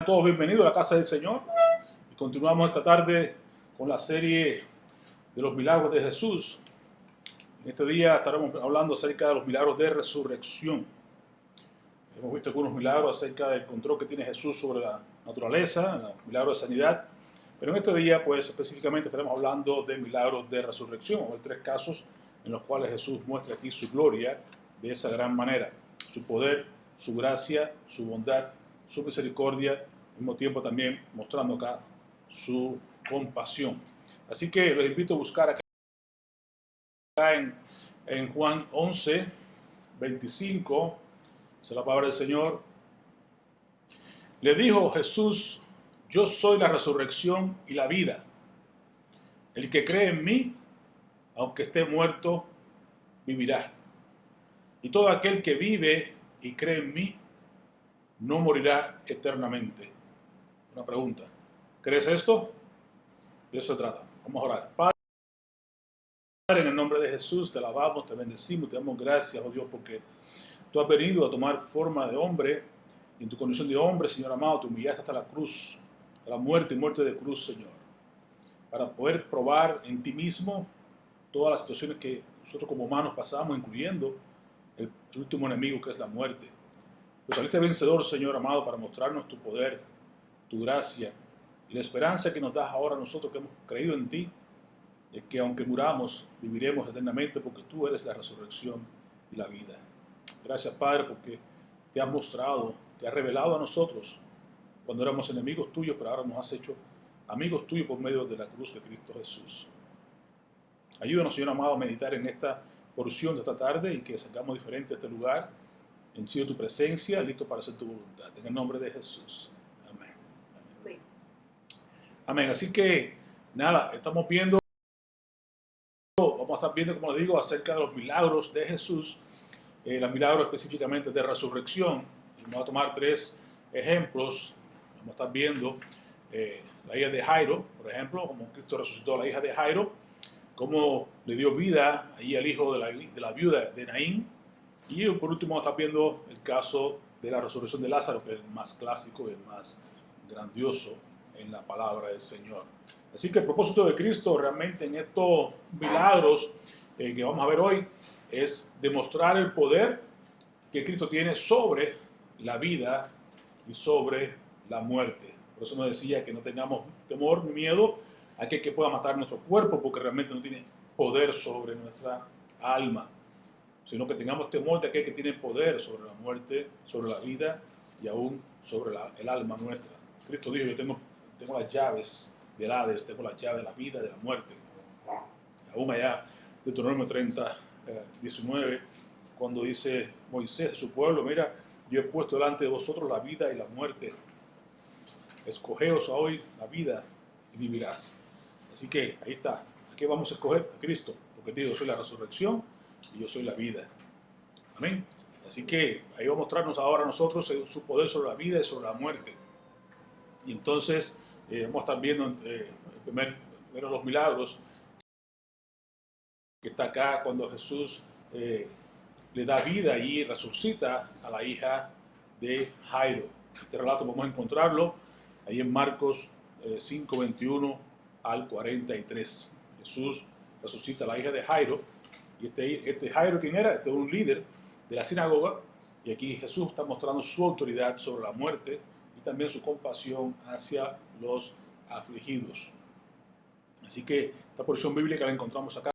Todos bienvenidos a la casa del Señor y continuamos esta tarde con la serie de los milagros de Jesús. En este día estaremos hablando acerca de los milagros de resurrección. Hemos visto algunos milagros acerca del control que tiene Jesús sobre la naturaleza, los milagros de sanidad, pero en este día pues específicamente estaremos hablando de milagros de resurrección. Hay tres casos en los cuales Jesús muestra aquí su gloria de esa gran manera, su poder, su gracia, su bondad, su misericordia, al mismo tiempo también mostrando acá su compasión. Así que los invito a buscar acá en Juan 11, 25, es la palabra del Señor. Le dijo Jesús: yo soy la resurrección y la vida. El que cree en mí, aunque esté muerto, vivirá. Y todo aquel que vive y cree en mí, no morirá eternamente. Una pregunta: ¿crees esto? De eso se trata. Vamos a orar. Padre, en el nombre de Jesús, te alabamos, te bendecimos, te damos gracias, oh Dios, porque tú has venido a tomar forma de hombre, y en tu condición de hombre, Señor amado, te humillaste hasta la cruz, hasta la muerte y muerte de cruz, Señor, para poder probar en ti mismo todas las situaciones que nosotros como humanos pasamos, incluyendo el último enemigo, que es la muerte. Pues saliste vencedor, Señor amado, para mostrarnos tu poder, tu gracia y la esperanza que nos das ahora a nosotros que hemos creído en ti, es que aunque muramos, viviremos eternamente porque tú eres la resurrección y la vida. Gracias, Padre, porque te has mostrado, te has revelado a nosotros cuando éramos enemigos tuyos, pero ahora nos has hecho amigos tuyos por medio de la cruz de Cristo Jesús. Ayúdanos, Señor amado, a meditar en esta porción de esta tarde y que salgamos diferente a este lugar, en tu presencia, listo para hacer tu voluntad. En el nombre de Jesús. Amén. Amén. Amén. Así que, nada, vamos a estar viendo, como les digo, acerca de los milagros de Jesús, los milagros específicamente de resurrección. Y vamos a tomar tres ejemplos. Vamos a estar viendo la hija de Jairo, por ejemplo, como Cristo resucitó a la hija de Jairo, cómo le dio vida ahí al hijo de la viuda de Naín. Y por último vamos a estar viendo el caso de la resurrección de Lázaro, que es el más clásico y el más grandioso en la palabra del Señor. Así que el propósito de Cristo realmente en estos milagros que vamos a ver hoy es demostrar el poder que Cristo tiene sobre la vida y sobre la muerte. Por eso nos decía que no tengamos temor ni miedo a aquel que pueda matar nuestro cuerpo, porque realmente no tiene poder sobre nuestra alma, sino que tengamos temor de aquel que tiene poder sobre la muerte, sobre la vida y aún sobre el alma nuestra. Cristo dijo: yo tengo las llaves del Hades, tengo las llaves de la vida y de la muerte. Aún allá, Deuteronomio 30, 19, cuando dice Moisés a su pueblo: mira, yo he puesto delante de vosotros la vida y la muerte. Escogeos hoy la vida y vivirás. Así que ahí está. ¿A qué vamos a escoger? A Cristo, porque digo: yo soy la resurrección y yo soy la vida. Amén. Así que ahí va a mostrarnos ahora a nosotros su poder sobre la vida y sobre la muerte. Y entonces vamos a estar viendo primero los milagros, que está acá cuando Jesús le da vida y resucita a la hija de Jairo. Este relato vamos a encontrarlo ahí en Marcos 5, 21 al 43. Jesús resucita a la hija de Jairo. Y este Jairo, ¿quién era? Este es un líder de la sinagoga. Y aquí Jesús está mostrando su autoridad sobre la muerte y también su compasión hacia los afligidos. Así que esta porción bíblica la encontramos acá,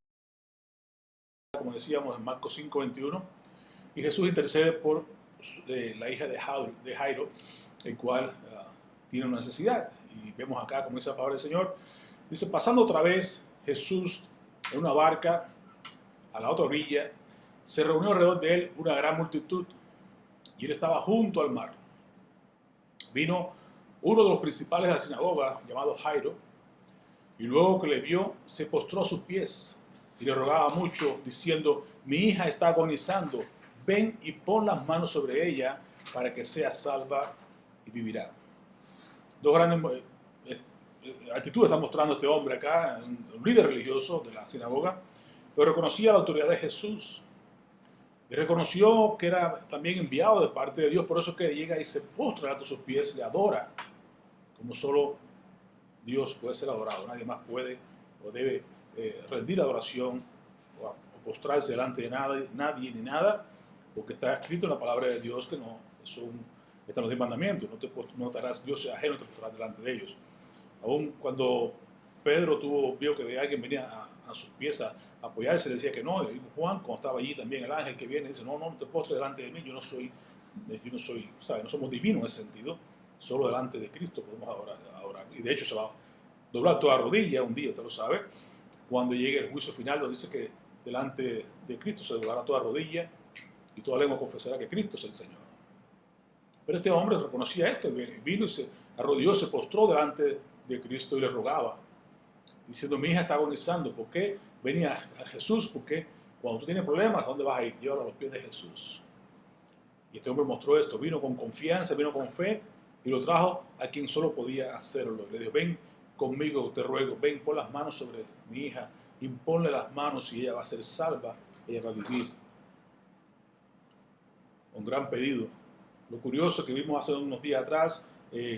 como decíamos, en Marcos 5, 21. Y Jesús intercede por la hija de Jairo, el cual tiene una necesidad. Y vemos acá, como dice la palabra del Señor, dice: pasando otra vez Jesús en una barca a la otra orilla, se reunió alrededor de él una gran multitud, y él estaba junto al mar. Vino uno de los principales de la sinagoga, llamado Jairo, y luego que le vio, se postró a sus pies y le rogaba mucho, diciendo: mi hija está agonizando, ven y pon las manos sobre ella para que sea salva y vivirá. Dos grandes actitudes está mostrando este hombre acá, un líder religioso de la sinagoga, pero reconocía la autoridad de Jesús y reconoció que era también enviado de parte de Dios. Por eso es que llega y se postra ante sus pies, le adora como solo Dios puede ser adorado. Nadie más puede o debe rendir adoración o postrarse delante de nadie ni nada, porque está escrito en la palabra de Dios que no están los 10 mandamientos. No te harás dioses ajenos, te postrarás delante de ellos. Aún cuando Pedro vio que alguien venía a sus pies a apoyarse, le decía que no. Y Juan, cuando estaba allí también, el ángel que viene, dice, no te postres delante de mí, yo no soy, ¿sabes? No somos divinos en ese sentido, solo delante de Cristo podemos adorar. Y de hecho se va a doblar toda rodilla un día, usted lo sabe, cuando llegue el juicio final, donde dice que delante de Cristo se doblará toda rodilla y toda lengua confesará que Cristo es el Señor. Pero este hombre reconocía esto, vino y se arrodilló, se postró delante de Cristo y le rogaba, diciendo, mi hija está agonizando. ¿Por qué venía a Jesús? Porque cuando tú tienes problemas, ¿a dónde vas a ir? Llévalo a los pies de Jesús. Y este hombre mostró esto, vino con confianza, vino con fe y lo trajo a quien solo podía hacerlo. Le dijo, ven conmigo, te ruego, ven, pon las manos sobre mi hija, imponle las manos y ella va a ser salva, ella va a vivir. Un gran pedido. Lo curioso que vimos hace unos días atrás,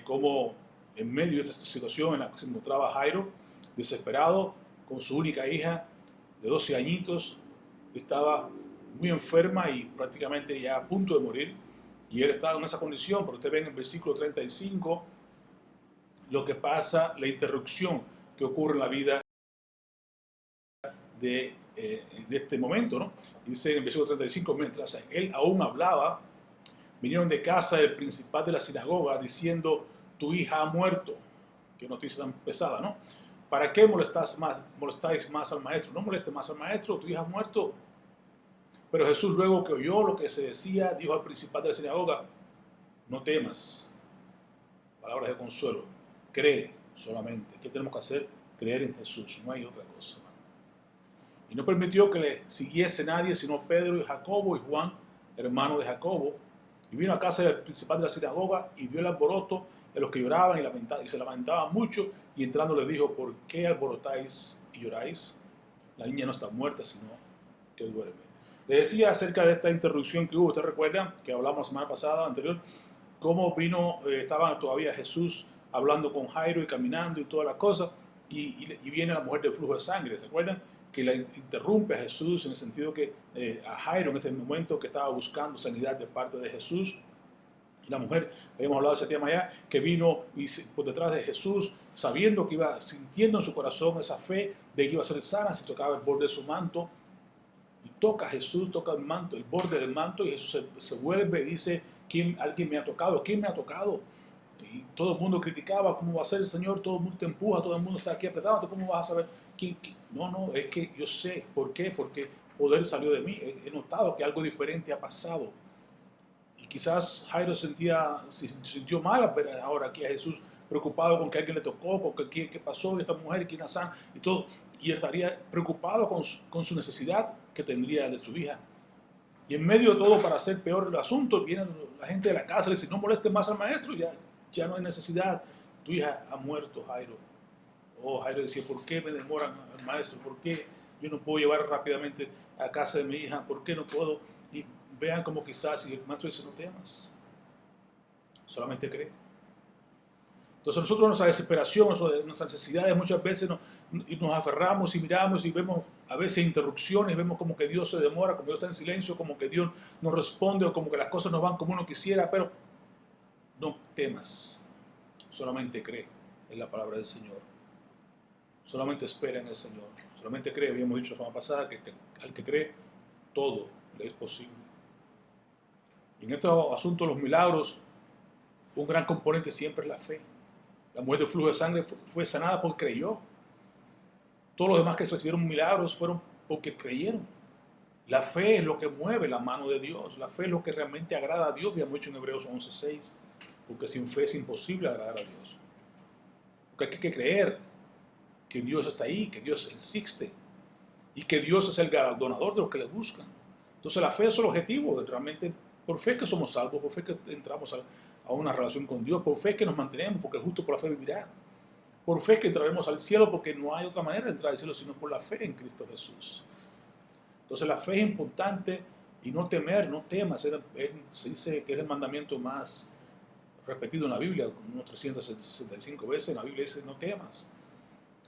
cómo en medio de esta situación en la que se encontraba Jairo, desesperado, con su única hija de 12 añitos, estaba muy enferma y prácticamente ya a punto de morir, y él estaba en esa condición. Pero usted ve en el versículo 35 lo que pasa, la interrupción que ocurre en la vida de este momento, ¿no? Dice en el versículo 35, mientras él aún hablaba, vinieron de casa el principal de la sinagoga diciendo, tu hija ha muerto. Qué noticia tan pesada, ¿no? ¿Para qué molestáis más al maestro? No moleste más al maestro, tu hija ha muerto. Pero Jesús, luego que oyó lo que se decía, dijo al principal de la sinagoga, no temas. Palabras de consuelo. Cree solamente. ¿Qué tenemos que hacer? Creer en Jesús. No hay otra cosa. Y no permitió que le siguiese nadie, sino Pedro y Jacobo y Juan, hermano de Jacobo. Y vino a casa del principal de la sinagoga y vio el alboroto de los que lloraban y se lamentaban mucho. Y entrando le dijo, ¿por qué alborotáis y lloráis? La niña no está muerta, sino que duerme. Le decía acerca de esta interrupción que hubo. ¿Usted recuerda que hablamos la semana pasada, anterior? Cómo estaba todavía Jesús hablando con Jairo y caminando y todas las cosas. Y viene la mujer del flujo de sangre. ¿Se acuerdan? Que la interrumpe a Jesús en el sentido que a Jairo en este momento que estaba buscando sanidad de parte de Jesús. Y la mujer, habíamos hablado de ese tema ya, que vino por detrás de Jesús, sabiendo que iba, sintiendo en su corazón esa fe de que iba a ser sana, si tocaba el borde de su manto. Y toca a Jesús, toca el manto, el borde del manto, y Jesús se vuelve y dice, alguien me ha tocado, ¿quién me ha tocado? Y todo el mundo criticaba, ¿cómo va a ser el Señor? Todo el mundo te empuja, todo el mundo está aquí apretado, ¿cómo vas a saber quién? No, es que yo sé, ¿por qué? Porque poder salió de mí, he notado que algo diferente ha pasado. Y quizás Jairo sintió mal al ver ahora aquí a Jesús preocupado con que alguien le tocó, con que qué pasó, esta mujer, quién la sana, y todo. Y él estaría preocupado con su necesidad que tendría de su hija. Y en medio de todo, para hacer peor el asunto, viene la gente de la casa y le dice, no molestes más al maestro, ya no hay necesidad, tu hija ha muerto, Jairo. Oh, Jairo decía, ¿por qué me demoran al maestro? ¿Por qué yo no puedo llevar rápidamente a casa de mi hija? ¿Por qué no puedo? Y vean como quizás si el maestro dice, no temas, solamente cree. Entonces nosotros nuestra desesperación, nuestras necesidades muchas veces nos aferramos y miramos y vemos a veces interrupciones, vemos como que Dios se demora, como Dios está en silencio, como que Dios no responde o como que las cosas no van como uno quisiera, pero no temas, solamente cree en la palabra del Señor. Solamente espera en el Señor, solamente cree. Habíamos dicho la semana pasada que al que cree todo le es posible. Y en este asunto de los milagros, un gran componente siempre es la fe. La mujer del flujo de sangre fue sanada porque creyó. Todos los demás que recibieron milagros fueron porque creyeron. La fe es lo que mueve la mano de Dios. La fe es lo que realmente agrada a Dios. Habíamos dicho en Hebreos 11:6. Porque sin fe es imposible agradar a Dios. Porque hay que creer que Dios está ahí, que Dios existe y que Dios es el galardonador de los que le buscan. Entonces la fe es el objetivo. Realmente por fe que somos salvos, por fe que entramos a una relación con Dios, por fe que nos mantenemos, porque justo por la fe vivirá. Por fe que entraremos al cielo, porque no hay otra manera de entrar al cielo sino por la fe en Cristo Jesús. Entonces la fe es importante y no temer, no temas. Se dice que es el mandamiento más repetido en la Biblia, unos 365 veces en la Biblia dice, no temas.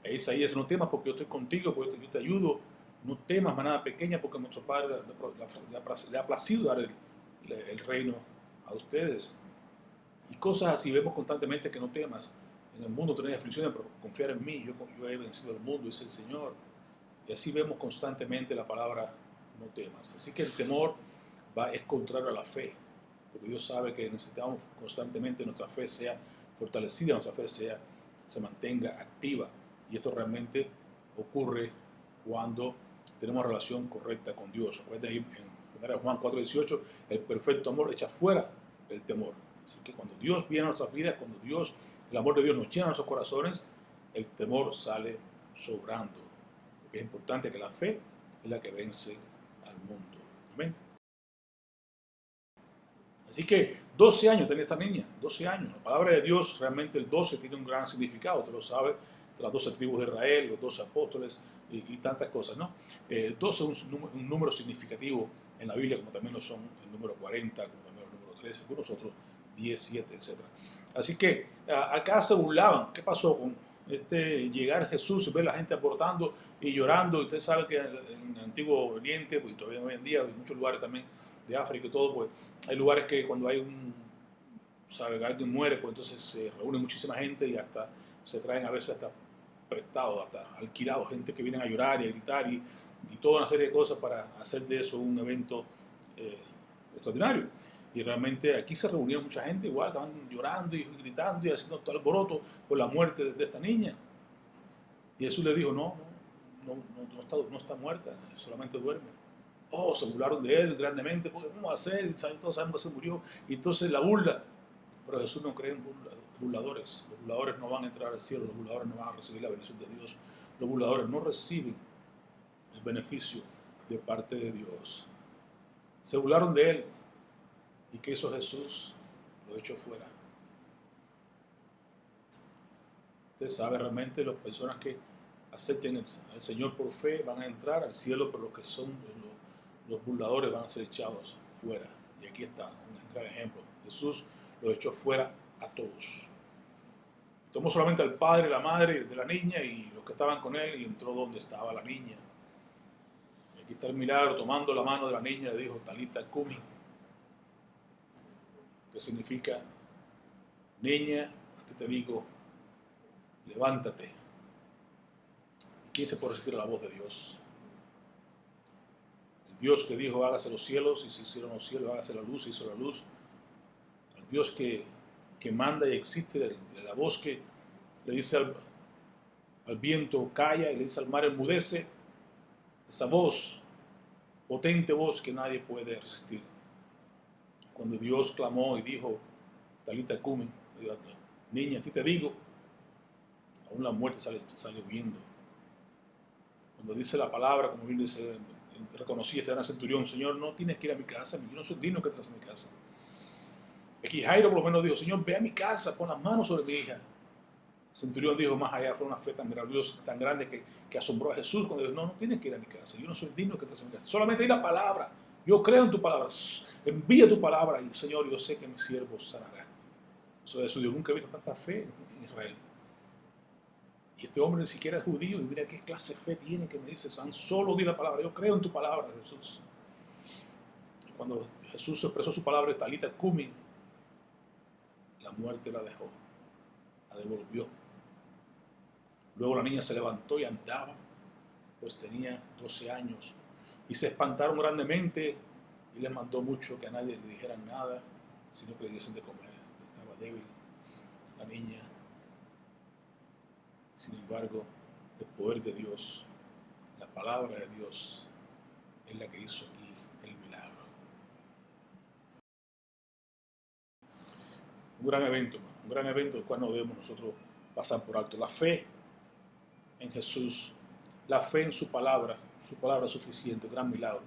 A Isaías, no temas porque yo estoy contigo, porque yo te ayudo. No temas, manada pequeña, porque nuestro Padre le ha placido dar el reino a ustedes. Y cosas así, vemos constantemente que no temas. En el mundo tenéis aflicciones, pero confiar en mí, yo he vencido el mundo, dice el Señor. Y así vemos constantemente la palabra no temas. Así que el temor es contrario a la fe, porque Dios sabe que necesitamos constantemente nuestra fe sea fortalecida, nuestra fe se mantenga activa. Y esto realmente ocurre cuando tenemos relación correcta con Dios. Recuerden ahí en 1 Juan 4:18, el perfecto amor echa fuera el temor. Así que cuando Dios viene a nuestras vidas, cuando el amor de Dios nos llena nuestros corazones, el temor sale sobrando. Porque es importante que la fe es la que vence al mundo. Amén. Así que 12 años tenía esta niña, 12 años. La palabra de Dios, realmente el 12 tiene un gran significado, usted lo sabe, las 12 tribus de Israel, los 12 apóstoles y tantas cosas, ¿no? 12 es un número significativo en la Biblia, como también lo son el número 40, como también el número 13, algunos otros 10, 7, etc. Así que acá se burlaban. ¿Qué pasó con llegar Jesús y ver la gente aportando y llorando? Y usted sabe que en el Antiguo Oriente, pues todavía hoy en día, en muchos lugares también de África y todo, pues hay lugares que cuando hay alguien muere, pues entonces se reúne muchísima gente y hasta se traen a veces hasta prestados, hasta alquilados, gente que vienen a llorar y a gritar y toda una serie de cosas para hacer de eso un evento extraordinario. Y realmente aquí se reunieron mucha gente, igual estaban llorando y gritando y haciendo todo alboroto por la muerte de esta niña. Y Jesús le dijo, no está muerta, solamente duerme. Oh, se burlaron de él grandemente, porque ¿cómo va a ser? Todos sabemos que se murió. Y entonces la burla. Pero Jesús no cree en burladores. Los burladores no van a entrar al cielo, los burladores no van a recibir la bendición de Dios. Los burladores no reciben el beneficio de parte de Dios. Se burlaron de él. ¿Y qué hizo Jesús? Lo echó fuera. Usted sabe realmente, las personas que acepten al Señor por fe van a entrar al cielo, pero los que son los burladores van a ser echados fuera. Y aquí está un gran ejemplo. Jesús los echó fuera a todos. Tomó solamente al padre, la madre de la niña y los que estaban con él y entró donde estaba la niña. Y aquí está el milagro, tomando la mano de la niña le dijo, Talita Kumi, que significa, niña, a ti te digo, levántate. ¿Y quién se puede resistir a la voz de Dios? El Dios que dijo, hágase los cielos, y se hicieron los cielos, hágase la luz, y hizo la luz. El Dios que manda y existe, de la voz que le dice al viento, calla, y le dice al mar, enmudece. Esa voz, potente voz que nadie puede resistir. Cuando Dios clamó y dijo, Talita Kumi, niña, a ti te digo, aún la muerte sale huyendo. Cuando dice la palabra, como bien dice, reconocí este gran centurión, Señor, no tienes que ir a mi casa, yo no soy digno que entres a mi casa. Aquí Jairo por lo menos dijo, Señor, ve a mi casa, pon las manos sobre mi hija. El centurión dijo, más allá, fue una fe tan maravillosa, tan grande que asombró a Jesús cuando dijo, no tienes que ir a mi casa, yo no soy digno que entres a mi casa. Solamente di la palabra, yo creo en tu palabra, envía tu palabra y Señor, yo sé que mi siervo sanará. Eso Dios, nunca he visto tanta fe en Israel. Y este hombre ni siquiera es judío y mira qué clase de fe tiene que me dice, tan solo di la palabra, yo creo en tu palabra, Jesús. Y cuando Jesús expresó su palabra, Talita Kumi, la muerte la dejó, la devolvió. Luego la niña se levantó y andaba, pues tenía 12 años. Y se espantaron grandemente y les mandó mucho que a nadie le dijeran nada, sino que le diesen de comer. Estaba débil la niña. Sin embargo, el poder de Dios, la palabra de Dios, es la que hizo aquí el milagro. Un gran evento el cual no debemos nosotros pasar por alto. La fe en Jesús, la fe en su palabra es suficiente, un gran milagro.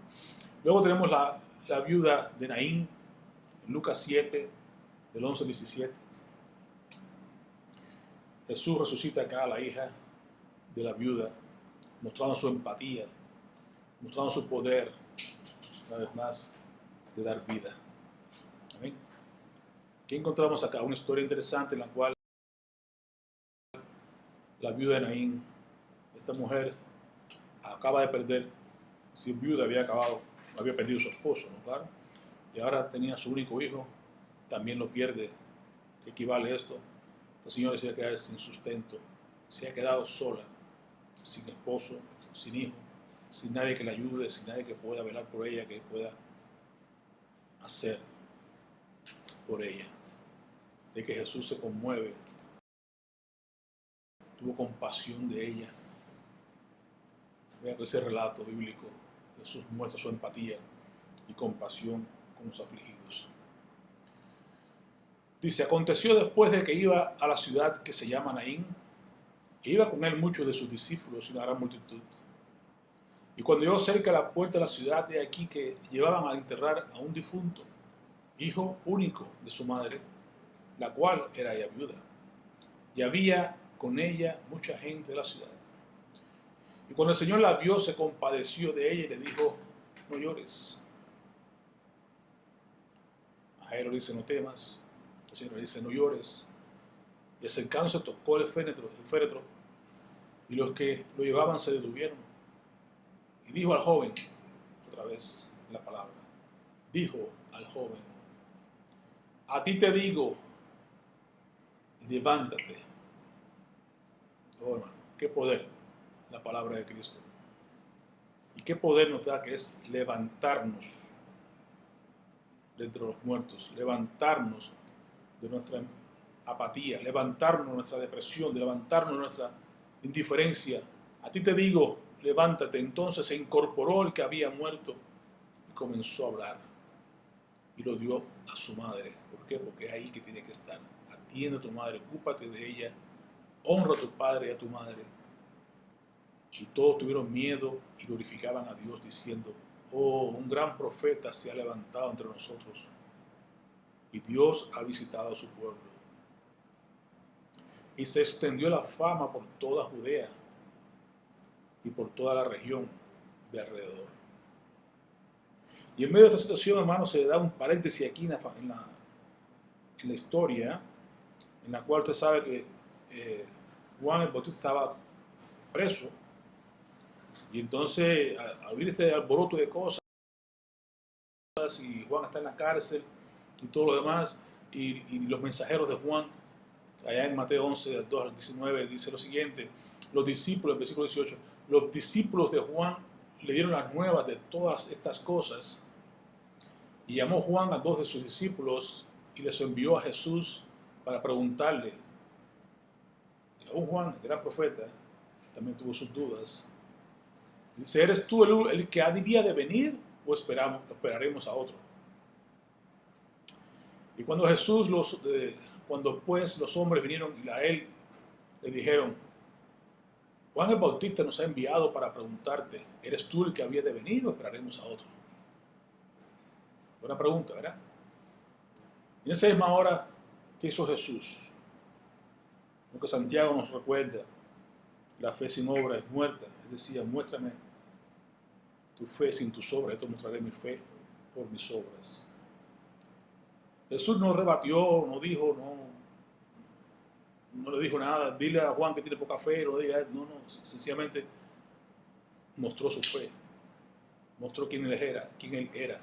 Luego tenemos la viuda de Naín, en Lucas 7, del 11 al 17. Jesús resucita acá a la hija de la viuda, mostrando su empatía, mostrando su poder, una vez más, de dar vida. ¿Amén? Aquí encontramos acá una historia interesante en la cual la viuda de Naín, esta mujer, acaba de perder, si viuda había perdido su esposo, ¿no? Claro, y ahora tenía su único hijo, también lo pierde. ¿Qué equivale a esto? El Señor se va a quedar sin sustento, se ha quedado sola, sin esposo, sin hijo, sin nadie que la ayude, sin nadie que pueda velar por ella, que pueda hacer por ella. De que Jesús se conmueve, tuvo compasión de ella. Vean que ese relato bíblico, Jesús muestra su empatía y compasión con los afligidos. Dice, aconteció después de que iba a la ciudad que se llama Naín, e iba con él muchos de sus discípulos y una gran multitud. Y cuando llegó cerca de la puerta de la ciudad, de aquí que llevaban a enterrar a un difunto, hijo único de su madre, la cual era ella viuda. Y había con ella mucha gente de la ciudad. Y cuando el Señor la vio, se compadeció de ella y le dijo, no llores. A Jairo le dice, no temas. El Señor le dice, no llores. Y acercándose tocó el féretro, y los que lo llevaban se detuvieron. Y dijo al joven, otra vez la palabra, dijo al joven, a ti te digo, levántate. Oh, hermano, qué poder la palabra de Cristo. Y qué poder nos da que es levantarnos de entre los muertos, levantarnos de nuestra apatía, levantarnos de nuestra depresión, de levantarnos de nuestra indiferencia. A ti te digo, levántate. Entonces se incorporó el que había muerto y comenzó a hablar. Y lo dio a su madre. ¿Por qué? Porque es ahí que tiene que estar. Atiende a tu madre, ocúpate de ella, honra a tu padre y a tu madre. Y todos tuvieron miedo y glorificaban a Dios diciendo, oh, un gran profeta se ha levantado entre nosotros y Dios ha visitado a su pueblo. Y se extendió la fama por toda Judea y por toda la región de alrededor. Y en medio de esta situación, hermano, se da un paréntesis aquí en la historia, en la cual usted sabe que Juan el Bautista estaba preso, y entonces al oír este alboroto de cosas, y Juan está en la cárcel, y todo lo demás, y los mensajeros de Juan, allá en Mateo 11, 2 al 19, dice lo siguiente, los discípulos, versículo 18, los discípulos de Juan le dieron las nuevas de todas estas cosas, y llamó Juan a dos de sus discípulos y les envió a Jesús para preguntarle. Y aún Juan, el gran profeta, también tuvo sus dudas. Dice, ¿eres tú el que había de venir o esperaremos a otro? Y cuando cuando pues los hombres vinieron y a él le dijeron, Juan el Bautista nos ha enviado para preguntarte, ¿eres tú el que había de venir o esperaremos a otro? Buena pregunta, ¿verdad? Y en esa misma hora, ¿qué hizo Jesús? Lo que Santiago nos recuerda, la fe sin obra es muerta. Él decía, muéstrame tu fe sin tus obras, yo te mostraré mi fe por mis obras. Jesús no rebatió, no dijo, no le dijo nada, dile a Juan que tiene poca fe, no, sencillamente mostró su fe, mostró quién él era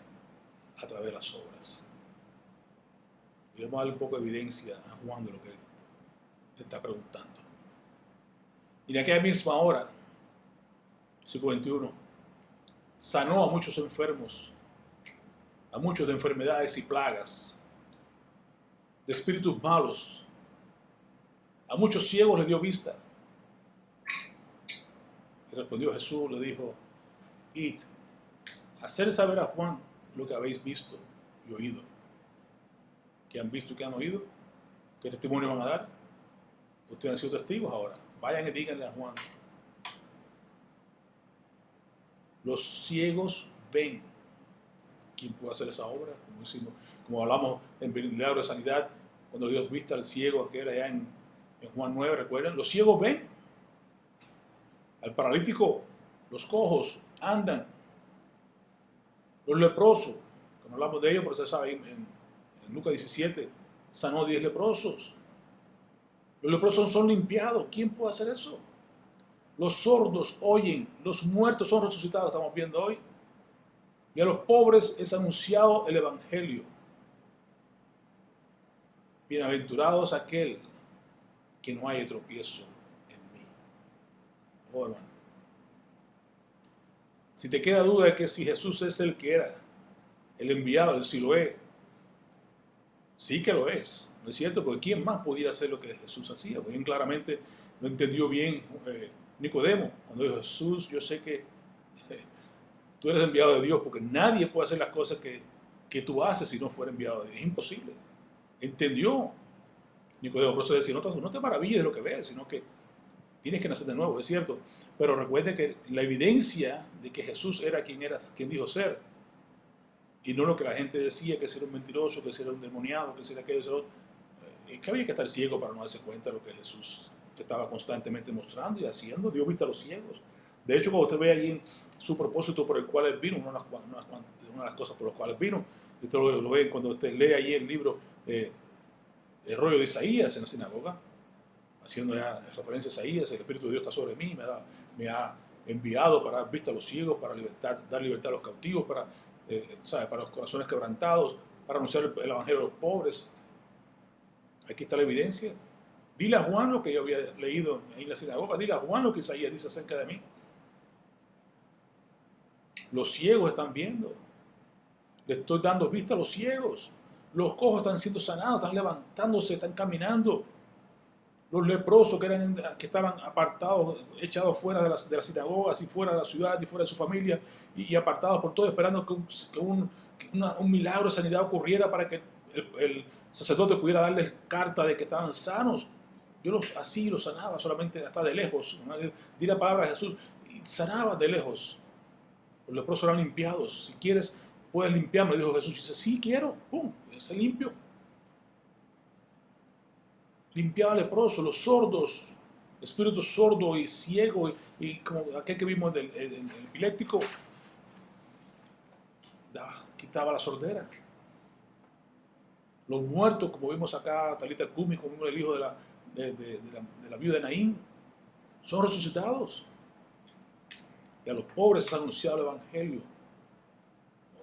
a través de las obras. Y vamos a darle un poco de evidencia a Juan de lo que él está preguntando. Y en aquella misma hora, versículo 21, sanó a muchos enfermos, a muchos de enfermedades y plagas, de espíritus malos, a muchos ciegos le dio vista. Y respondió Jesús, le dijo, id, hacer saber a Juan lo que habéis visto y oído. ¿Qué han visto y qué han oído? ¿Qué testimonio van a dar? Ustedes han sido testigos ahora. Vayan y díganle a Juan. Los ciegos ven. ¿Quién puede hacer esa obra? Como hablamos en el milagro de sanidad, cuando Dios viste al ciego aquel allá en Juan 9, ¿recuerdan? Los ciegos ven. Al paralítico, los cojos andan. Los leprosos, que no hablamos de ellos, pero usted sabe, en Lucas 17, sanó 10 leprosos. Los leprosos son limpiados. ¿Quién puede hacer eso? Los sordos oyen, los muertos son resucitados, estamos viendo hoy. Y a los pobres es anunciado el Evangelio. Bienaventurados aquel que no haya tropiezo en mí. Oh, hermano. Si te queda duda de que si Jesús es el que era, el enviado, el Siloé, sí que lo es. ¿No es cierto? Porque ¿quién más podía hacer lo que Jesús hacía? Bien claramente lo entendió bien Nicodemo. Cuando dijo, Jesús, yo sé que tú eres enviado de Dios, porque nadie puede hacer las cosas que tú haces si no fuera enviado de Dios. Es imposible. Entendió Nicodemo. Por eso decía, no te maravilles de lo que ves, sino que tienes que nacer de nuevo, es cierto. Pero recuerde que la evidencia de que Jesús era, quien dijo ser, y no lo que la gente decía, que era un mentiroso, que era un demoniado, que era aquello, que había que estar ciego para no darse cuenta de lo que Jesús estaba constantemente mostrando y haciendo. Dio vista a los ciegos. De hecho, cuando usted ve allí en su propósito por el cual Él vino, una de las cosas por las cuales Él vino, y usted lo ve cuando usted lee allí el libro, el rollo de Isaías en la sinagoga, haciendo ya referencia a Isaías, el Espíritu de Dios está sobre mí, me ha enviado para dar vista a los ciegos, para dar libertad a los cautivos, para los corazones quebrantados, para anunciar el Evangelio a los pobres. Aquí está la evidencia. Dile a Juan lo que yo había leído ahí en la sinagoga, dile a Juan lo que Isaías dice acerca de mí. Los ciegos están viendo, le estoy dando vista a los ciegos, los cojos están siendo sanados, están levantándose, están caminando. Los leprosos que estaban apartados, echados fuera de las sinagogas y fuera de la ciudad y fuera de su familia y apartados por todo, esperando que un milagro de sanidad ocurriera para que el sacerdote pudiera darles carta de que estaban sanos. Yo así los sanaba solamente hasta de lejos. Di la palabra a Jesús y sanaba de lejos. Los leprosos eran limpiados. Si quieres, puedes limpiarme, dijo Jesús. Y dice, sí, quiero. ¡Pum! Se limpio. Limpiaba leprosos, los sordos, espíritu sordo y ciego, y como aquel que vimos el epiléptico, quitaba la sordera. Los muertos, como vimos acá, Talita Kumi, como vimos el hijo de la viuda de Naín, son resucitados. Y a los pobres se ha anunciado el Evangelio.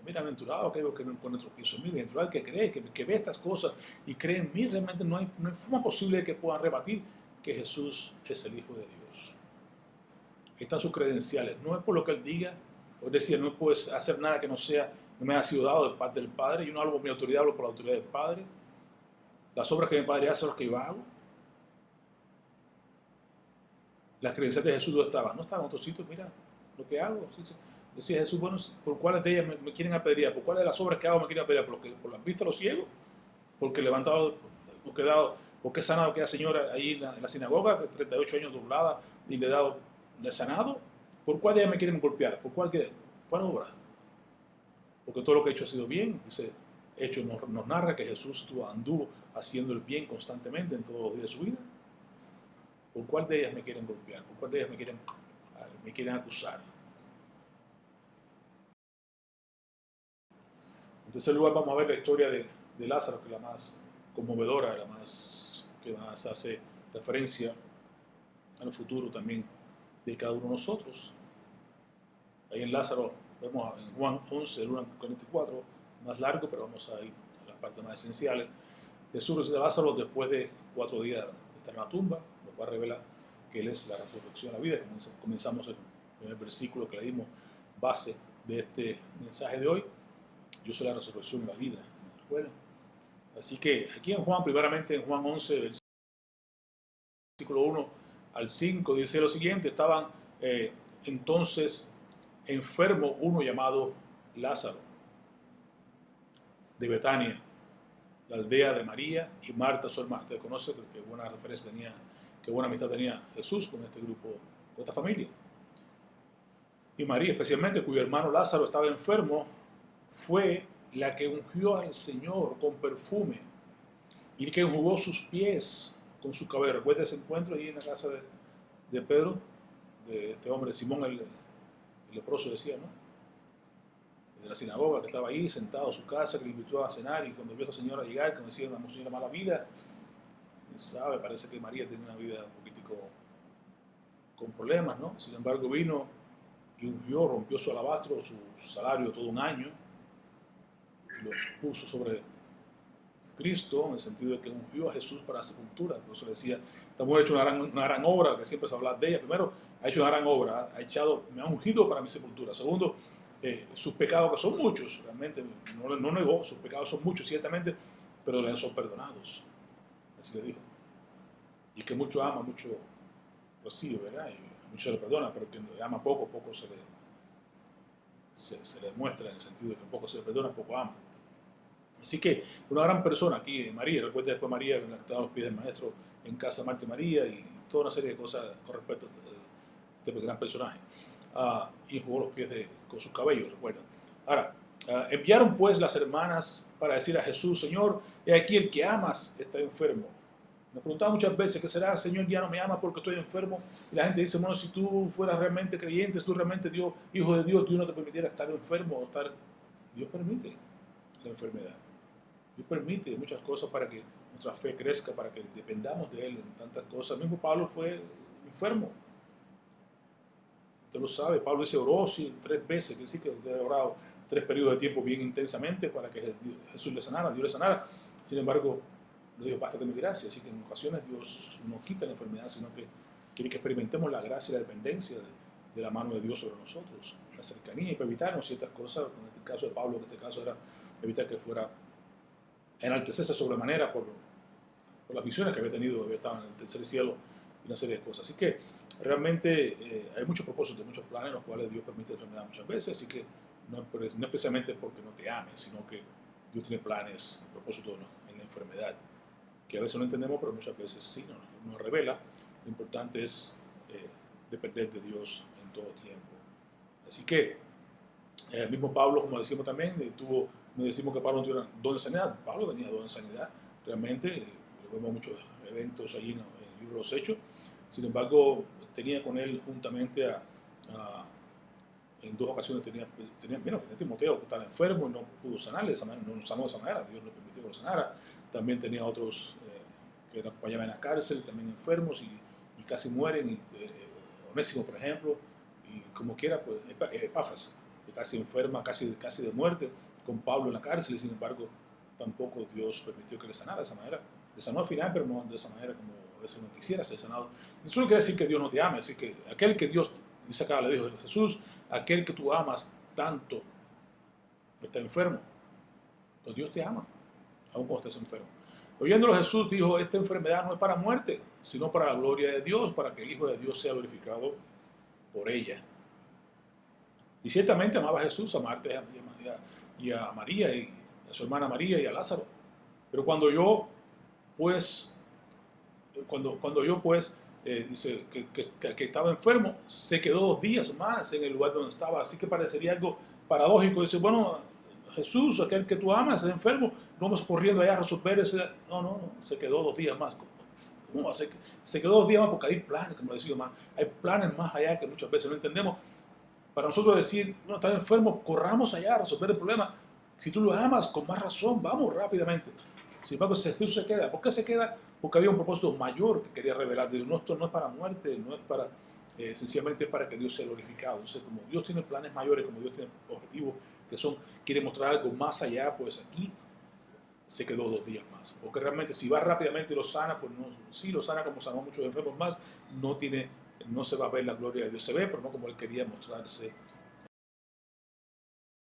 Bienaventurado aquellos que no encuentran tropiezo en mí, bienaventurado el que cree, que ve estas cosas y cree en mí. Realmente no hay forma posible de que puedan rebatir que Jesús es el Hijo de Dios. Ahí están sus credenciales. No es por lo que Él diga, es decir, no puedes hacer nada que no me haya sido dado de parte del Padre. Yo no hablo por mi autoridad, hablo por la autoridad del Padre. Las obras que mi Padre hace son las que yo hago. Las credenciales de Jesús no estaban en otros sitios. Mira lo que hago. Decía Jesús, bueno, ¿por cuáles de ellas me quieren apedrear? ¿Por cuáles de las obras que hago me quieren apedrear? ¿Por las vistas de los ciegos? ¿Porque he levantado, porque he sanado a aquella señora ahí en la sinagoga, 38 años doblada, y le he sanado? ¿Por cuál de ellas me quieren golpear? ¿Por cuál obra? Porque todo lo que he hecho ha sido bien. Dice, Hechos nos narra que Jesús anduvo haciendo el bien constantemente en todos los días de su vida. ¿Por cuál de ellas me quieren golpear? ¿Por cuál de ellas me quieren acusar? En tercer lugar, vamos a ver la historia de Lázaro, que es la más conmovedora, que más hace referencia al futuro también de cada uno de nosotros. Ahí en Lázaro vemos en Juan 11, del 1 al 44, más largo, pero vamos a ir a las partes más esenciales. Jesús resucita a Lázaro después de 4 días de estar en la tumba, lo cual revela que Él es la resurrección de la vida. Comenzamos en el versículo que leímos, base de este mensaje de hoy. Yo soy la resurrección y la vida. ¿Recuerdan? Así que aquí en Juan, primeramente en Juan 11, versículo 1 al 5, dice lo siguiente: estaban entonces enfermo uno llamado Lázaro, de Betania, la aldea de María y Marta su hermana. Usted conoce qué buena referencia tenía, qué buena amistad tenía Jesús con este grupo, con esta familia. Y María especialmente, cuyo hermano Lázaro estaba enfermo, fue la que ungió al Señor con perfume y que enjugó sus pies con su cabello. ¿Recuerda ese encuentro ahí en la casa de Pedro, de este hombre, Simón el leproso, decía, ¿no? de la sinagoga que estaba ahí, sentado en su casa, que le invitó a cenar, y cuando vio a esa señora llegar, que decía una señora mala vida, sabe, parece que María tenía una vida un poquitico con problemas, ¿no? Sin embargo vino y ungió, rompió su alabastro, su salario todo un año, y lo puso sobre Cristo, en el sentido de que ungió a Jesús para la sepultura. Por eso le decía, esta mujer ha hecho una gran obra, que siempre se habla de ella. Primero, ha hecho una gran obra, me ha ungido para mi sepultura. Segundo, sus pecados, que son muchos, realmente, no negó, sus pecados son muchos, ciertamente, pero le son perdonados. Así le dijo. Y que mucho ama, mucho recibe, ¿verdad? Y mucho se le perdona, pero que ama poco, poco se le muestra, en el sentido de que poco se le perdona, poco ama. Así que una gran persona aquí, María, recuerda después María, que estaba a los pies del maestro en casa de Marta y María, y toda una serie de cosas con respecto a este gran personaje. Y jugó los pies con sus cabellos, recuerda. Ahora, enviaron pues las hermanas para decir a Jesús, Señor, he aquí el que amas está enfermo. Nos preguntaba muchas veces, ¿qué será? Señor, ya no me ama porque estoy enfermo. Y la gente dice, bueno, si tú fueras realmente creyente, si tú realmente hijo de Dios, Dios no te permitiera estar enfermo o estar... Dios permite la enfermedad. Dios permite muchas cosas para que nuestra fe crezca, para que dependamos de Él en tantas cosas. El mismo Pablo fue enfermo. Usted lo sabe, Pablo dice, oró 3 veces, quiere decir que usted ha orado 3 periodos de tiempo bien intensamente para que Jesús le sanara, Dios le sanara. Sin embargo, le dijo, basta de mi gracia. Así que en ocasiones Dios no quita la enfermedad, sino que quiere que experimentemos la gracia y la dependencia de la mano de Dios sobre nosotros, la cercanía, y para evitarnos ciertas cosas. En este caso de Pablo, en este caso era evitar que fuera enaltecerse sobremanera por las visiones que había tenido, había estado en el tercer cielo y una serie de cosas. Así que realmente hay muchos propósitos, muchos planes en los cuales Dios permite la enfermedad muchas veces, así que no es precisamente porque no te ame, sino que Dios tiene planes, propósitos en la enfermedad, que a veces no entendemos, pero muchas veces sí nos revela. Lo importante es depender de Dios en todo tiempo. Así que el mismo Pablo, como decimos también, no decimos que Pablo no tuviera don de sanidad. Pablo tenía don de sanidad, realmente. Vemos muchos eventos allí en el libro de los Hechos. Sin embargo, tenía con él juntamente en 2 ocasiones tenía Timoteo, que estaba enfermo y no pudo sanarle de esa manera, no sanó de esa manera, Dios le permitió que lo sanara. También tenía otros que lo acompañaban en la cárcel, también enfermos y casi mueren. Onésimo, por ejemplo, y como quiera, pues Epafras, que casi enferma, casi de muerte, con Pablo en la cárcel, y sin embargo, tampoco Dios permitió que le sanara de esa manera. Le sanó al final, pero no de esa manera como a veces uno quisiera ser sanado. Eso no quiere decir que Dios no te ame, así que aquel que Dios, dice acá, le dijo Jesús, aquel que tú amas tanto está enfermo, pues Dios te ama, aun cuando estés enfermo. Oyéndolo Jesús dijo, esta enfermedad no es para muerte, sino para la gloria de Dios, para que el Hijo de Dios sea glorificado por ella. Y ciertamente amaba a Jesús, a Marta y a María, y a su hermana María y a Lázaro. Pero cuando yo dice que estaba enfermo, se quedó 2 días más en el lugar donde estaba. Así que parecería algo paradójico. Dice, bueno, Jesús, aquel que tú amas, es enfermo, no vamos corriendo allá a resolver ese... No, se quedó 2 días más. ¿Cómo va a ser? Se quedó 2 días más porque hay planes, como decía más. Hay planes más allá que muchas veces no entendemos. Para nosotros decir, no, está enfermo, corramos allá a resolver el problema. Si tú lo amas, con más razón, vamos rápidamente. Sin embargo, Jesús se queda. ¿Por qué se queda? Porque había un propósito mayor que quería revelar. Dios, no, esto no es para muerte, no es para, sencillamente para que Dios sea glorificado. Entonces, como Dios tiene planes mayores, como Dios tiene objetivos que quiere mostrar algo más allá, pues aquí se quedó 2 días más. Porque realmente si va rápidamente y lo sana, pues no, sí lo sana como sanó a muchos enfermos más, no se va a ver la gloria de Dios. Se ve, pero no como Él quería mostrarse.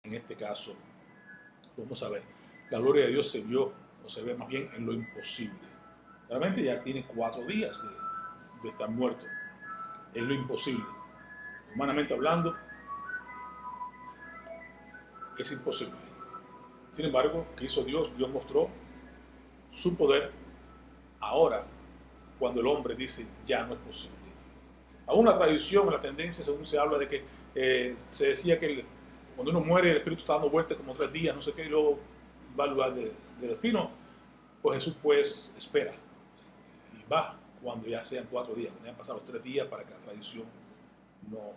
En este caso, vamos a ver, la gloria de Dios se vio, o se ve más bien, en lo imposible. Realmente ya tiene 4 días de estar muerto. Es lo imposible. Humanamente hablando, es imposible. Sin embargo, ¿qué hizo Dios? Dios mostró su poder ahora, cuando el hombre dice, ya no es posible. Aún la tradición, la tendencia, según se habla de que se decía que cuando uno muere, el espíritu está dando vueltas como 3 días, no sé qué, y luego va al lugar de destino. Pues Jesús pues espera y va cuando ya sean 4 días, cuando hayan pasado los 3 días, para que la tradición no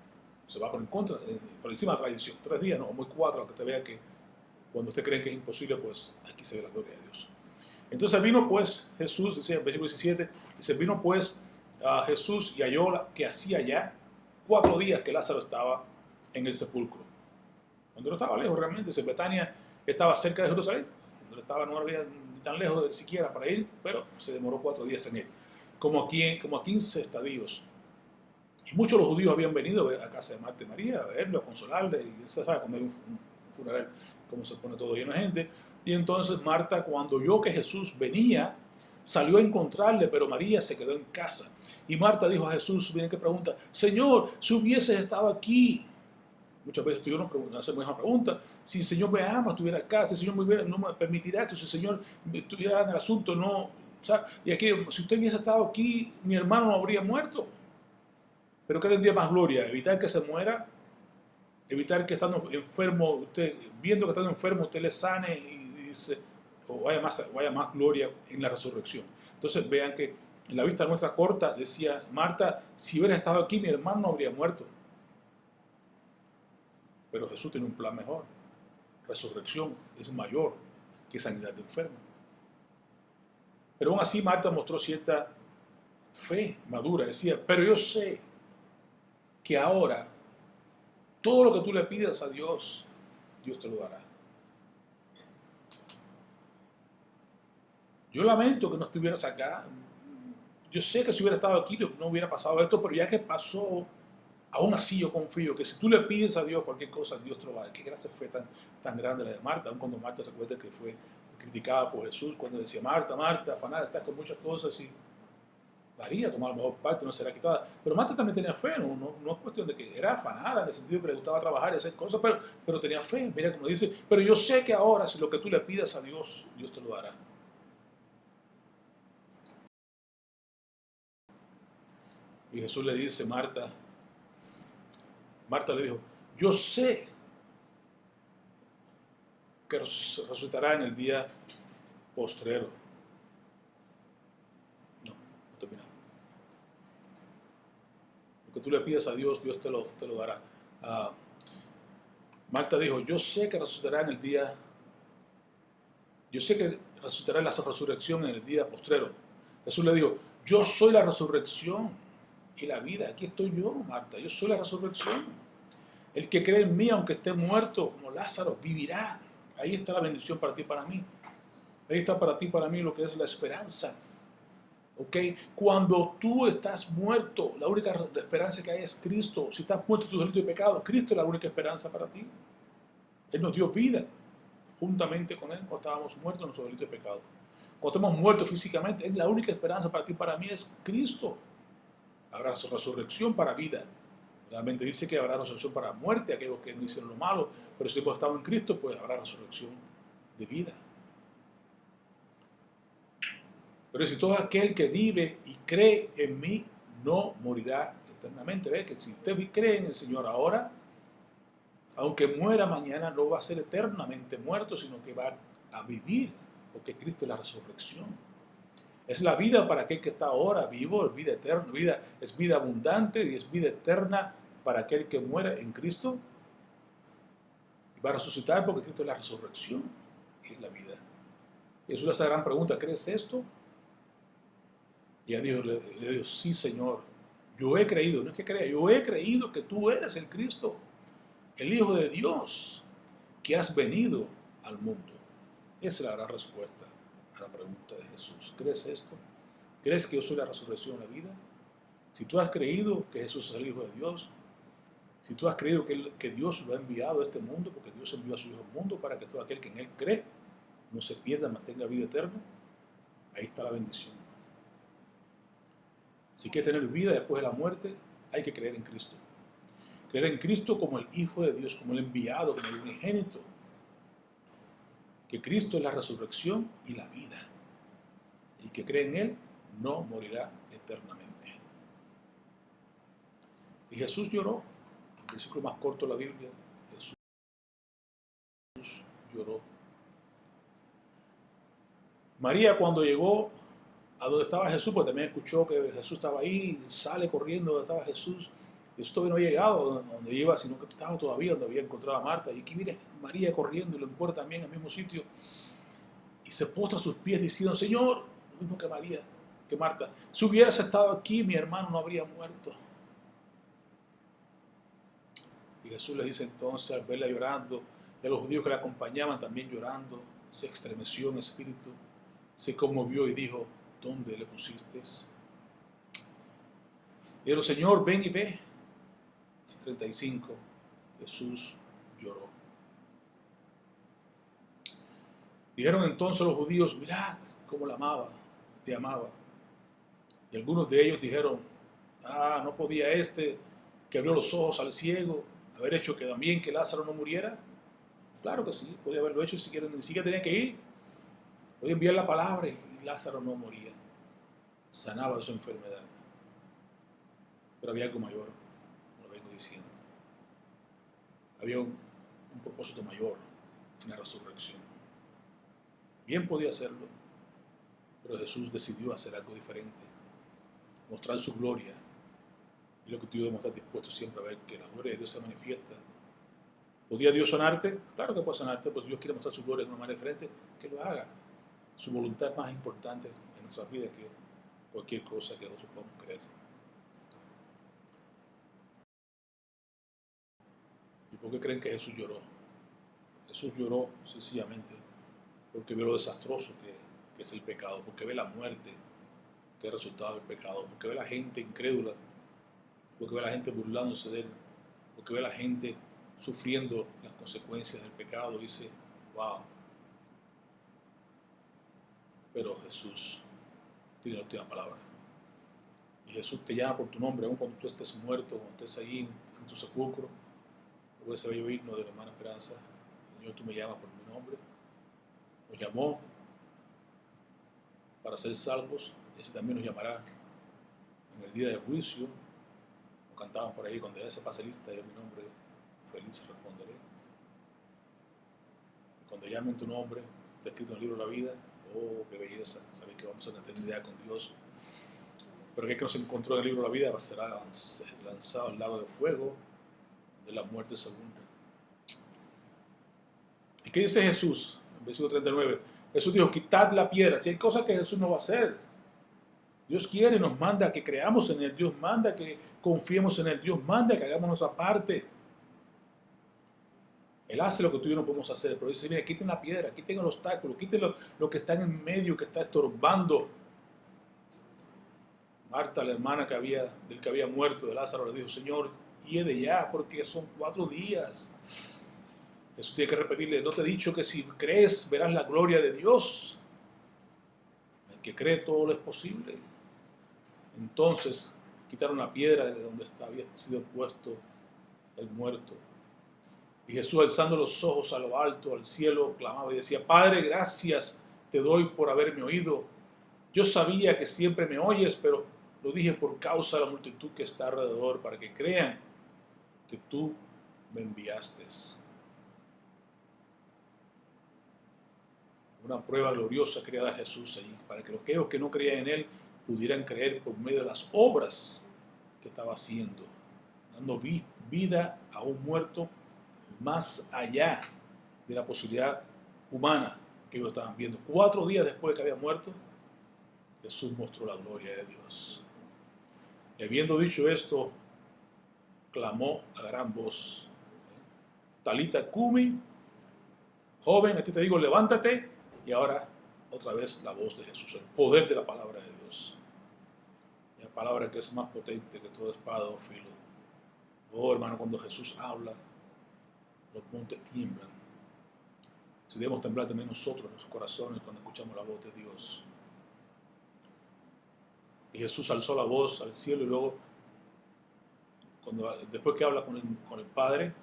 se va por en contra, por encima de la tradición. 3 días, no, muy 4, aunque usted vea que cuando usted cree que es imposible, pues aquí se ve la gloria de Dios. Entonces vino pues Jesús, dice en versículo 17, dice, vino pues a Jesús y halló que hacía ya 4 días que Lázaro estaba en el sepulcro. Cuando no estaba lejos realmente, dice, Betania estaba cerca de Jerusalén, donde estaba no había ni tan lejos siquiera para ir, pero se demoró 4 días en él, como a 15 estadios. Y muchos de los judíos habían venido a casa de Marta y María a verlo, a consolarle, y usted sabe cuando hay un funeral, cómo se pone todo lleno de gente. Y entonces Marta, cuando oyó que Jesús venía, salió a encontrarle, pero María se quedó en casa. Y Marta dijo a Jesús, viene que pregunta, Señor, si hubieses estado aquí. Muchas veces tú y yo nos hacemos esa pregunta, si el Señor me ama, estuviera acá, si el Señor no me permitirá esto, si el Señor estuviera en el asunto, no. O sea, y aquí, si usted hubiese estado aquí, mi hermano no habría muerto. Pero ¿qué tendría más gloria? ¿Evitar que se muera? ¿Evitar que estando enfermo, usted, viendo que estando enfermo, usted le sane y dice, o haya más gloria en la resurrección? Entonces vean que en la vista nuestra corta decía Marta, si hubiera estado aquí mi hermano no habría muerto. Pero Jesús tiene un plan mejor. Resurrección es mayor que sanidad de enfermo. Pero aún así Marta mostró cierta fe madura. Decía, pero yo sé que ahora todo lo que tú le pidas a Dios, Dios te lo dará. Yo lamento que no estuvieras acá. Yo sé que si hubiera estado aquí no hubiera pasado esto, pero ya que pasó, aún así yo confío que si tú le pides a Dios cualquier cosa, Dios te lo va a dar. Qué gracia fue tan grande la de Marta, aun cuando Marta recuerda que fue criticada por Jesús cuando decía, Marta, afanada, estás con muchas cosas y María tomaba la mejor parte, no será quitada. Pero Marta también tenía fe, no es cuestión de que era afanada en el sentido que le gustaba trabajar y hacer cosas, pero tenía fe. Mira como dice, pero yo sé que ahora si lo que tú le pidas a Dios, Dios te lo dará. Y Jesús le dice, Marta le dijo, yo sé que resucitará en el día postrero. No termina. Lo que tú le pidas a Dios, Dios te lo dará. Marta dijo, yo sé que resucitará en el día, yo sé que resucitará en la resurrección en el día postrero. Jesús le dijo, yo soy la resurrección y la vida. Aquí estoy yo, Marta, yo soy la resurrección. El que cree en mí, aunque esté muerto, como Lázaro, vivirá. Ahí está la bendición para ti y para mí. Ahí está para ti y para mí lo que es la esperanza. ¿Ok? Cuando tú estás muerto, la única esperanza que hay es Cristo. Si estás muerto en tus delitos y pecados, Cristo es la única esperanza para ti. Él nos dio vida juntamente con Él cuando estábamos muertos en nuestros delitos y pecados. Cuando estamos muertos físicamente, es la única esperanza para ti y para mí es Cristo. Habrá resurrección para vida. Realmente dice que habrá resurrección para muerte, aquellos que no hicieron lo malo, pero si hemos estado en Cristo, pues habrá resurrección de vida. Pero si todo aquel que vive y cree en mí no morirá eternamente. Ve que si usted cree en el Señor ahora, aunque muera mañana, no va a ser eternamente muerto, sino que va a vivir, porque Cristo es la resurrección. Es la vida para aquel que está ahora vivo, es vida eterna, es vida abundante y es vida eterna para aquel que muere en Cristo. Y va a resucitar porque Cristo es la resurrección y es la vida. Y eso es esa gran pregunta, ¿crees esto? Y a Dios le dijo, sí Señor, yo he creído, no es que crea, yo he creído que tú eres el Cristo, el Hijo de Dios, que has venido al mundo. Esa es la gran respuesta a la pregunta de Jesús. ¿Crees esto? ¿Crees que yo soy la resurrección y la vida? Si tú has creído que Jesús es el Hijo de Dios, si tú has creído que Dios lo ha enviado a este mundo, porque Dios envió a su Hijo al mundo para que todo aquel que en Él cree no se pierda, mas tenga vida eterna, ahí está la bendición. Si quieres tener vida después de la muerte, hay que creer en Cristo. Creer en Cristo como el Hijo de Dios, como el enviado, como el unigénito. Que Cristo es la resurrección y la vida. Y que cree en Él no morirá eternamente. Y Jesús lloró. El versículo más corto de la Biblia. Jesús lloró. María cuando llegó a donde estaba Jesús, pues también escuchó que Jesús estaba ahí, sale corriendo donde estaba Jesús Jesús todavía no había llegado donde iba, sino que estaba todavía donde había encontrado a Marta. Y aquí viene María corriendo y lo encuentra también al mismo sitio. Y se postra a sus pies diciendo, Señor, lo mismo que María, que Marta, si hubieras estado aquí, mi hermano no habría muerto. Y Jesús le dice entonces, al verla llorando, y a los judíos que la acompañaban también llorando, se estremeció en espíritu, se conmovió y dijo, ¿dónde le pusiste? Y dijo, Señor, ven y ve. En 35, Jesús lloró. Dijeron entonces los judíos, mirad cómo la amaba, te amaba. Y algunos de ellos dijeron, no podía que abrió los ojos al ciego haber hecho que también que Lázaro no muriera. Claro que sí, podía haberlo hecho, ni siquiera tenía que ir. Podía enviar la palabra y Lázaro no moría. Sanaba de su enfermedad. Pero había algo mayor, como lo vengo diciendo. Había un propósito mayor en la resurrección. Bien podía hacerlo, pero Jesús decidió hacer algo diferente. Mostrar su gloria. Y lo que tú debemos estar dispuestos siempre a ver que la gloria de Dios se manifiesta. ¿Podía Dios sanarte? Claro que puede sanarte, pues si Dios quiere mostrar su gloria de una manera diferente, que lo haga. Su voluntad es más importante en nuestras vidas que cualquier cosa que nosotros podamos creer. ¿Y por qué creen que Jesús lloró? Jesús lloró sencillamente porque ve lo desastroso que es el pecado, porque ve la muerte que es el resultado del pecado, porque ve la gente incrédula, porque ve la gente burlándose de él, porque ve la gente sufriendo las consecuencias del pecado y dice, wow. Pero Jesús tiene la última palabra. Y Jesús te llama por tu nombre, aun cuando tú estés muerto, cuando estés ahí en tu sepulcro. Luego ese bello himno de la hermana Esperanza, Señor, tú me llamas por mi nombre. Nos llamó para ser salvos y así también nos llamará en el día del juicio. Lo cantaban por ahí, cuando ya se pase lista, yo mi nombre feliz responderé. Y cuando llamen tu nombre, está escrito en el libro de la vida, oh, qué belleza, sabes que vamos a la eternidad con Dios. Pero aquel que no se encontró en el libro de la vida será lanzado al lago de fuego, donde la muerte segunda. ¿Y qué dice Jesús? En versículo 39, Jesús dijo, quitad la piedra. Si hay cosas que Jesús no va a hacer, Dios quiere, nos manda que creamos en Él, Dios manda que confiemos en Él, Dios manda que hagamos nuestra parte. Él hace lo que tú y yo no podemos hacer, pero dice, mira, quiten la piedra, quiten el obstáculo, quiten lo que está en medio, que está estorbando. Marta, la hermana del que había muerto, de Lázaro, le dijo, Señor, hiede ya, porque son 4 días. Jesús tiene que repetirle, no te he dicho que si crees verás la gloria de Dios. El que cree todo lo es posible. Entonces quitaron la piedra de donde había sido puesto el muerto. Y Jesús, alzando los ojos a lo alto, al cielo, clamaba y decía, Padre, gracias te doy por haberme oído. Yo sabía que siempre me oyes, pero lo dije por causa de la multitud que está alrededor, para que crean que tú me enviaste. Una prueba gloriosa quería dar Jesús allí, para que aquellos que no creían en Él pudieran creer por medio de las obras que estaba haciendo, dando vida a un muerto más allá de la posibilidad humana que ellos estaban viendo. 4 días después de que había muerto, Jesús mostró la gloria de Dios. Y habiendo dicho esto, clamó a gran voz, Talita cumi, joven, a ti te digo, levántate. Y ahora, otra vez, la voz de Jesús, el poder de la palabra de Dios. La palabra que es más potente que toda espada o filo. Oh, hermano, cuando Jesús habla, los montes tiemblan. Si debemos temblar también nosotros, en nuestros corazones, cuando escuchamos la voz de Dios. Y Jesús alzó la voz al cielo y luego, después que habla con el Padre,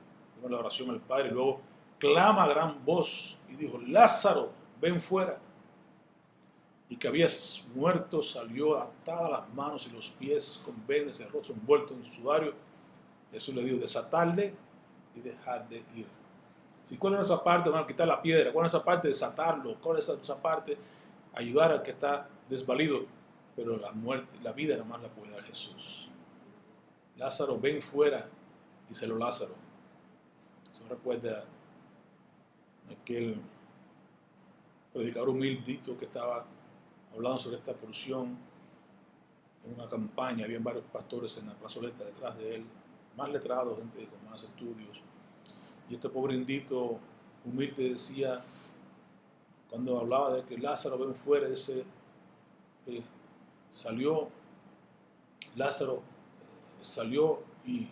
la oración al Padre, y luego clama a gran voz y dijo, Lázaro, ven fuera. Y que había muerto salió atada las manos y los pies con vendas, el rostro envuelto en sudario. Jesús le dijo, desatadle y dejadle ir. Si ¿cuál es nuestra parte, hermano? Quitar la piedra. ¿Cuál es nuestra parte? Desatarlo. ¿Cuál es nuestra parte? Ayudar al que está desvalido. Pero la muerte, la vida nomás la puede dar Jesús. Lázaro, ven fuera, y salió Lázaro. Eso recuerda aquel predicador humildito que estaba hablando sobre esta porción en una campaña. Habían varios pastores en la plazoleta detrás de él, más letrados, gente con más estudios. Y este pobre indito humilde decía, cuando hablaba de que Lázaro ven fuera, dice, salió, Lázaro salió y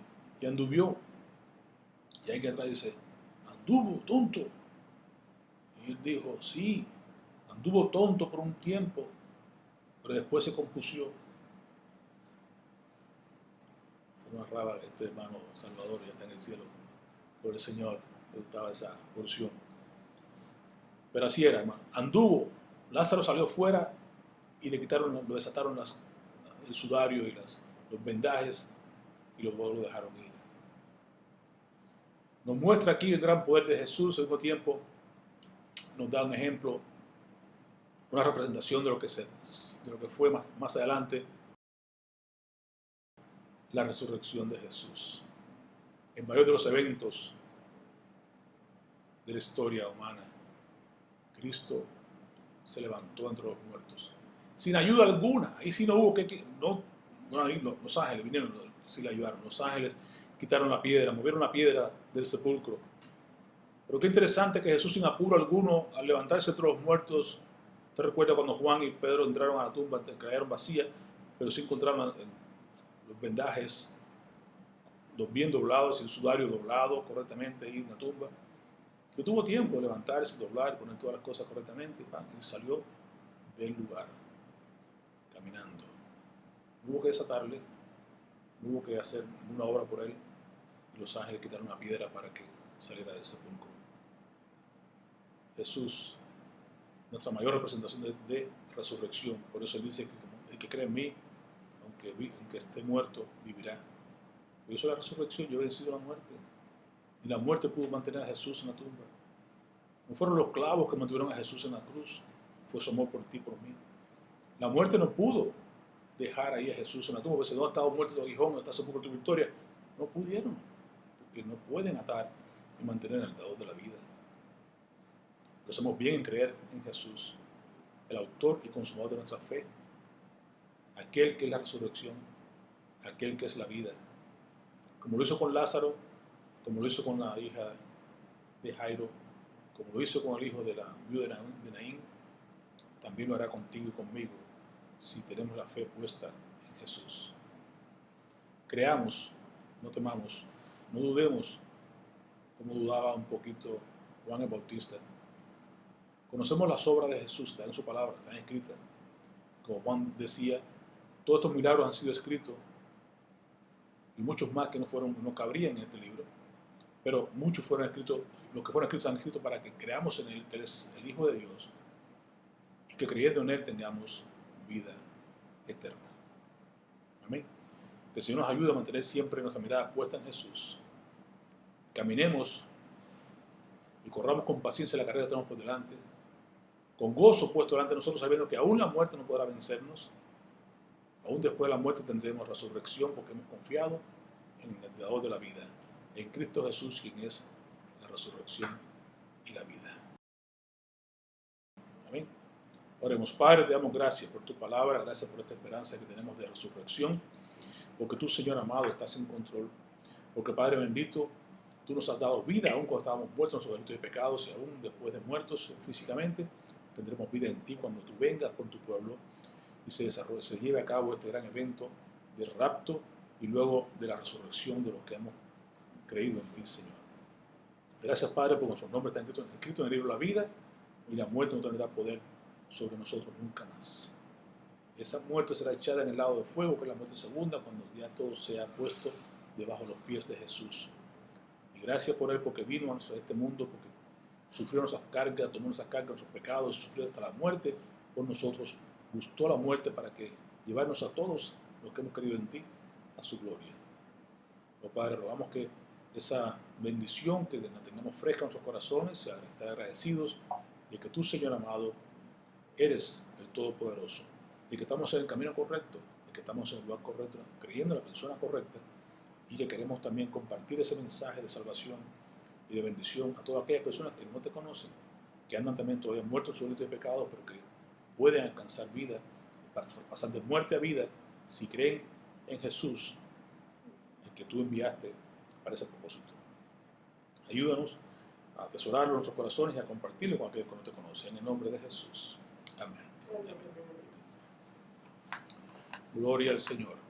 anduvió. Y alguien atrás dice, anduvo, tonto. Y él dijo, sí, anduvo tonto por un tiempo, pero después se compusió. Se nos arraba este hermano Salvador, ya está en el cielo, por el Señor, le gustaba esa porción. Pero así era, hermano. Anduvo, Lázaro salió fuera y le quitaron, lo desataron el sudario y los vendajes y lo dejaron ir. Nos muestra aquí el gran poder de Jesús, al mismo tiempo nos da un ejemplo, una representación de lo que fue más adelante la resurrección de Jesús. El mayor de los eventos de la historia humana, Cristo se levantó entre los muertos. Sin ayuda alguna, ahí sí no hubo los ángeles vinieron, sí le ayudaron, los ángeles quitaron la piedra, movieron la piedra del sepulcro. Pero qué interesante que Jesús sin apuro alguno, al levantarse entre los muertos, te recuerda cuando Juan y Pedro entraron a la tumba, cayeron vacía, pero sí encontraron los vendajes, los bien doblados, el sudario doblado correctamente ahí en la tumba, que tuvo tiempo de levantarse, doblar, poner todas las cosas correctamente, y salió del lugar, caminando. No hubo que desatarle, no hubo que hacer ninguna obra por él, y los ángeles quitaron una piedra para que saliera del sepulcro. Jesús, nuestra mayor representación de resurrección, por eso él dice que el que cree en mí, aunque esté muerto, vivirá. Yo soy la resurrección, yo he vencido la muerte. Y la muerte pudo mantener a Jesús en la tumba. No fueron los clavos que mantuvieron a Jesús en la cruz, fue su amor por ti, por mí. La muerte no pudo dejar ahí a Jesús en la tumba, porque si no ha estado muerto el aguijón, no está sepulcro tu victoria. No pudieron, porque no pueden atar y mantener el dador de la vida. Lo hacemos bien en creer en Jesús, el autor y consumador de nuestra fe, aquel que es la resurrección, aquel que es la vida. Como lo hizo con Lázaro, como lo hizo con la hija de Jairo, como lo hizo con el hijo de la viuda de Naín, también lo hará contigo y conmigo si tenemos la fe puesta en Jesús. Creamos, no temamos, no dudemos como dudaba un poquito Juan el Bautista. Conocemos las obras de Jesús, están en su palabra, están escritas. Como Juan decía, todos estos milagros han sido escritos y muchos más que no cabrían en este libro, pero muchos fueron escritos, los que fueron escritos han escrito para que creamos en Él, que Él es el Hijo de Dios, y que creyendo en Él tengamos vida eterna. Amén. Que el Señor nos ayude a mantener siempre nuestra mirada puesta en Jesús. Caminemos y corramos con paciencia la carrera que tenemos por delante, con gozo puesto delante de nosotros, sabiendo que aún la muerte no podrá vencernos. Aún después de la muerte tendremos resurrección porque hemos confiado en el dador de la vida, en Cristo Jesús, quien es la resurrección y la vida. Amén. Oremos. Padre, te damos gracias por tu palabra, gracias por esta esperanza que tenemos de resurrección, porque tú, Señor amado, estás en control, porque Padre bendito, tú nos has dado vida aún cuando estábamos muertos en nuestros delitos y pecados, y aún después de muertos físicamente, tendremos vida en ti cuando tú vengas por tu pueblo y se lleve a cabo este gran evento del rapto y luego de la resurrección de los que hemos creído en ti, Señor. Gracias, Padre, porque nuestros nombres están escritos en el libro de la vida y la muerte no tendrá poder sobre nosotros nunca más. Esa muerte será echada en el lago de fuego, que es la muerte segunda, cuando ya todo sea puesto debajo de los pies de Jesús. Y gracias por Él, porque vino a este mundo, porque sufrió nuestras cargas, tomó nuestras cargas, nuestros pecados, sufrió hasta la muerte por nosotros, gustó la muerte para que llevarnos a todos los que hemos creído en ti a su gloria. Oh Padre, rogamos que esa bendición que la tengamos fresca en nuestros corazones, estar agradecidos de que tú, Señor amado, eres el Todopoderoso, de que estamos en el camino correcto, de que estamos en el lugar correcto, creyendo en la persona correcta y que queremos también compartir ese mensaje de salvación y de bendición a todas aquellas personas que no te conocen, que andan también todavía muertos en su delito de pecado, pero que pueden alcanzar vida, pasar de muerte a vida si creen en Jesús, el que tú enviaste para ese propósito. Ayúdanos a atesorarlo en nuestros corazones y a compartirlo con aquellos que no te conocen. En el nombre de Jesús. Amén. Gloria al Señor.